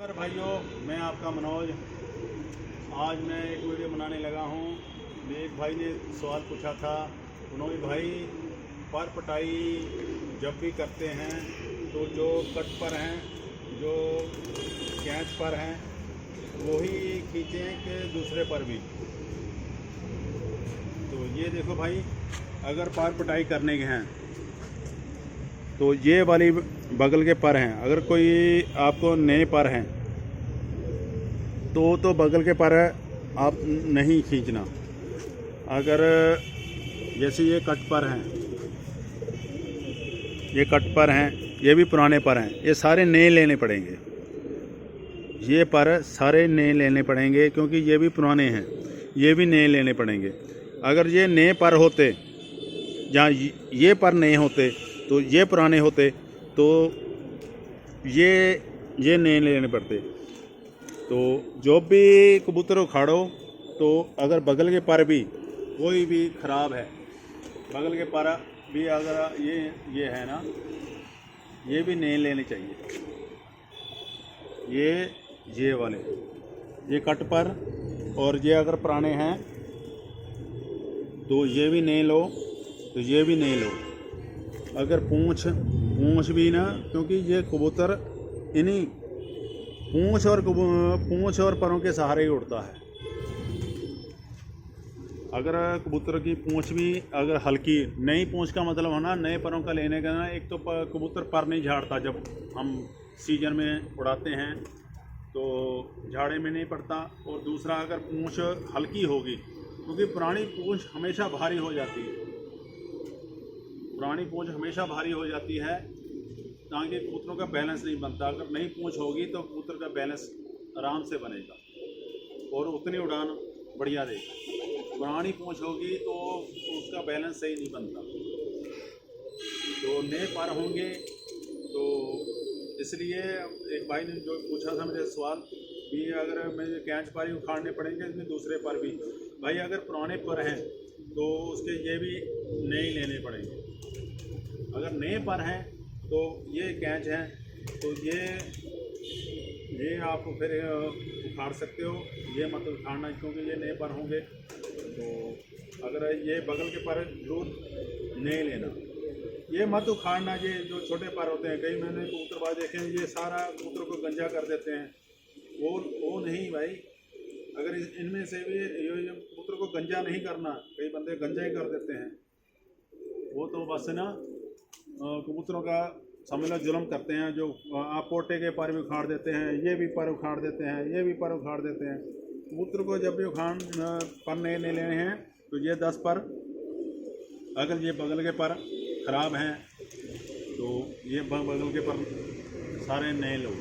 नमस्कार भाइयों, मैं आपका मनोज। आज मैं एक वीडियो बनाने लगा हूँ। मेरे एक भाई ने सवाल पूछा था, उन्होंने भाई पर पटाई जब भी करते हैं तो जो कट पर हैं, जो कैच पर हैं, वही खींचें कि दूसरे पर भी। तो ये देखो भाई, अगर पर पटाई करने के हैं तो ये वाली बगल के पर हैं। अगर कोई आपको नए पर हैं तो बगल के पर आप नहीं खींचना। अगर जैसे ये कट पर हैं, ये कट पर हैं, ये भी पुराने पर हैं, ये सारे नए लेने पड़ेंगे। ये पर सारे नए लेने पड़ेंगे क्योंकि ये भी पुराने हैं, ये भी नए लेने पड़ेंगे। अगर ये नए पर होते, जहाँ ये पर नए होते तो ये पुराने होते, तो ये नए लेने पड़ते। तो जो भी कबूतर उखाड़ो तो अगर बगल के पर भी कोई भी ख़राब है, बगल के पर भी अगर ये है ना, ये भी नए लेने चाहिए। ये वाले, ये कट पर, और ये अगर पुराने हैं तो ये भी नए लो, तो ये भी नए लो। अगर पूँछ भी ना, क्योंकि ये कबूतर इन्हीं पूँछ और परों के सहारे ही उड़ता है। अगर कबूतर की पूँछ भी अगर हल्की, नई पूँछ का मतलब है ना, नए परों का लेने का ना, एक तो कबूतर पर नहीं झाड़ता, जब हम सीजन में उड़ाते हैं तो झाड़े में नहीं पड़ता। और दूसरा, अगर पूँछ हल्की होगी, क्योंकि पुरानी पूँछ हमेशा भारी हो जाती है, पुरानी पूँछ हमेशा भारी हो जाती है, ताकि कबूतरों का बैलेंस नहीं बनता। अगर नई पूँछ होगी तो कबूतर का बैलेंस आराम से बनेगा और उतनी उड़ान बढ़िया देगा। पुरानी पूँछ होगी तो उसका बैलेंस सही नहीं बनता। तो नए पर होंगे, तो इसलिए एक भाई ने जो पूछा था मेरे सवाल भी, अगर मुझे कैच पर ही उखाड़ने पड़ेंगे, इसमें दूसरे पर भी। भाई अगर पुराने पर हैं तो उसके ये भी नए लेने पड़ेंगे। अगर नए पर हैं तो ये कैच हैं, तो ये आप फिर उखाड़ सकते हो। ये मत उखाड़ना, क्योंकि ये नए पर होंगे। तो अगर ये बगल के पर जरूर नए लेना, ये मत उखाड़ना। ये जो छोटे पर होते हैं, कई मैंने कबूतरबाज देखे हैं, ये सारा कबूतर को गंजा कर देते हैं। वो नहीं भाई। अगर इनमें से भी ये कबूतर को गंजा नहीं करना, कई बंदे गंजा ही कर देते हैं। वो तो बस ना कबूतरों का समझ लो जुल्म करते हैं। जो आप पोटे के पर भी उखाड़ देते हैं, ये भी पर उखाड़ देते हैं, ये भी पर उखाड़ देते हैं। कबूतर को जब भी उखाड़ पर नए लेने हैं तो ये 10 पर, अगर ये बगल के पर ख़राब हैं तो ये बगल के पर सारे नए लो,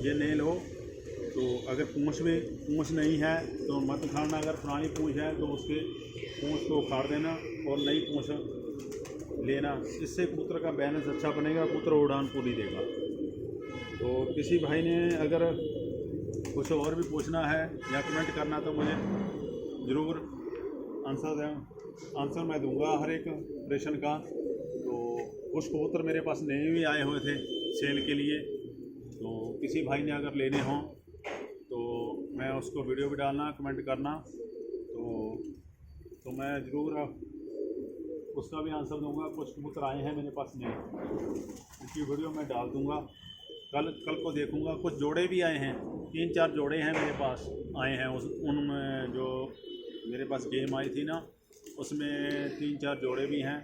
ये नए लो। तो अगर पूँछ नहीं है तो मत उखाड़ना। अगर पुरानी पूँछ है तो उसके पूँछ को उखाड़ देना और नई पूँछ लेना। इससे कबूतर का बैलेंस अच्छा बनेगा, कबूतर उड़ान पूरी देगा। तो किसी भाई ने अगर कुछ और भी पूछना है या कमेंट करना तो मुझे ज़रूर आंसर मैं दूंगा हर एक प्रश्न का। तो कुछ कबूतर मेरे पास नए भी आए हुए थे सेल के लिए, तो किसी भाई ने अगर लेने हों तो मैं उसको वीडियो भी डालना, कमेंट करना, तो मैं ज़रूर उसका भी आंसर दूंगा। कुछ कबूतर आए हैं मेरे पास नहीं, उसकी वीडियो मैं डाल दूंगा। कल को देखूंगा। कुछ जोड़े भी आए हैं, 3-4 जोड़े हैं मेरे पास आए हैं। उनमें जो मेरे पास गेम आई थी ना, उसमें 3-4 जोड़े भी हैं।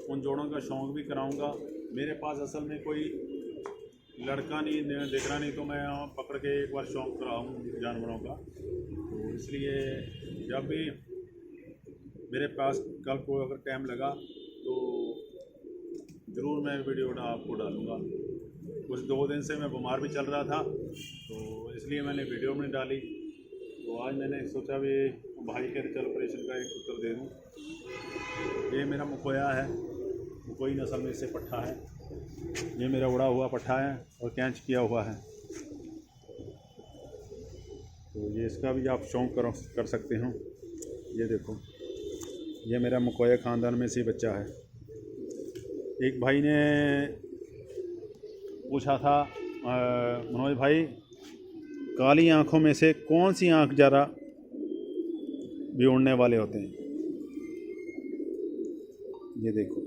उन जोड़ों का शौक़ भी कराऊंगा। मेरे पास असल में कोई लड़का नहीं दिख रहा, नहीं तो मैं पकड़ के एक बार शौक़ कराऊँ जानवरों का। तो इसलिए जब भी मेरे पास कल को अगर टाइम लगा तो ज़रूर मैं वीडियो आपको डालूँगा। कुछ 2 दिन से मैं बीमार भी चल रहा था, तो इसलिए मैंने वीडियो नहीं डाली। तो आज मैंने सोचा भी भाई के चल ऑपरेशन का एक उत्तर दे दूँ। ये मेरा मकोया है, मकोई नस्ल में से पट्ठा है। ये मेरा उड़ा हुआ पट्ठा है और कैच किया हुआ है। तो ये इसका भी आप शौक़ कर सकते हो। ये देखो, ये मेरा मकोया ख़ानदान में से बच्चा है। एक भाई ने पूछा था मनोज भाई, काली आँखों में से कौन सी आँख ज़्यादा भी उड़ने वाले होते हैं? ये देखो,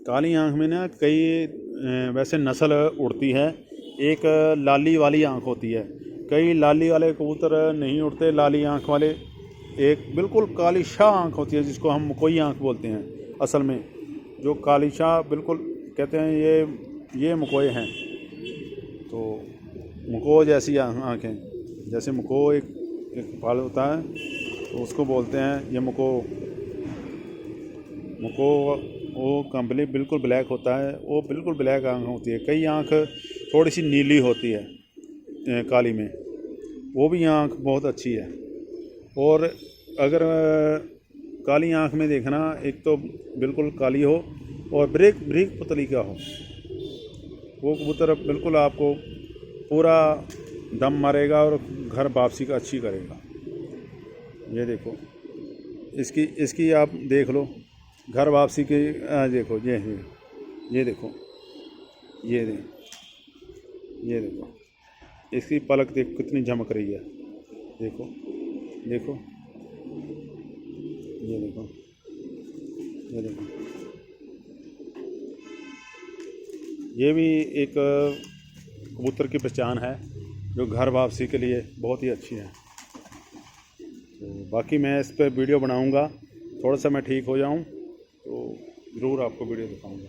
काली आँख में ना कई वैसे नस्ल उड़ती है। एक लाली वाली आँख होती है, कई लाली वाले कबूतर नहीं उड़ते। लाली आँख वाले, एक बिल्कुल काली शाह आँख होती है जिसको हम मकोई आँख बोलते हैं असल में। जो काली शाह बिल्कुल कहते हैं ये मकोए हैं। तो मको जैसी आँखें, जैसे मको एक बाल होता है तो उसको बोलते हैं ये मको। वो कंप्लीट बिल्कुल ब्लैक होता है, वो बिल्कुल ब्लैक आँख होती है। कई आँख थोड़ी सी नीली होती है काली में, वो भी आँख बहुत अच्छी है। और अगर काली आँख में देखना, एक तो बिल्कुल काली हो और ब्रीक पुतली का हो, वो कबूतर बिल्कुल आपको पूरा दम मारेगा और घर वापसी का अच्छी करेगा। ये देखो, इसकी आप देख लो घर वापसी की। देखो ये देखो, ये देखो इसकी पलक देख कितनी झमक रही है। देखो देखो, ये देखो, ये देखो। ये भी एक कबूतर की पहचान है जो घर वापसी के लिए बहुत ही अच्छी है। तो बाकी मैं इस पर वीडियो बनाऊंगा, थोड़ा सा मैं ठीक हो जाऊं तो ज़रूर आपको वीडियो दिखाऊंगा।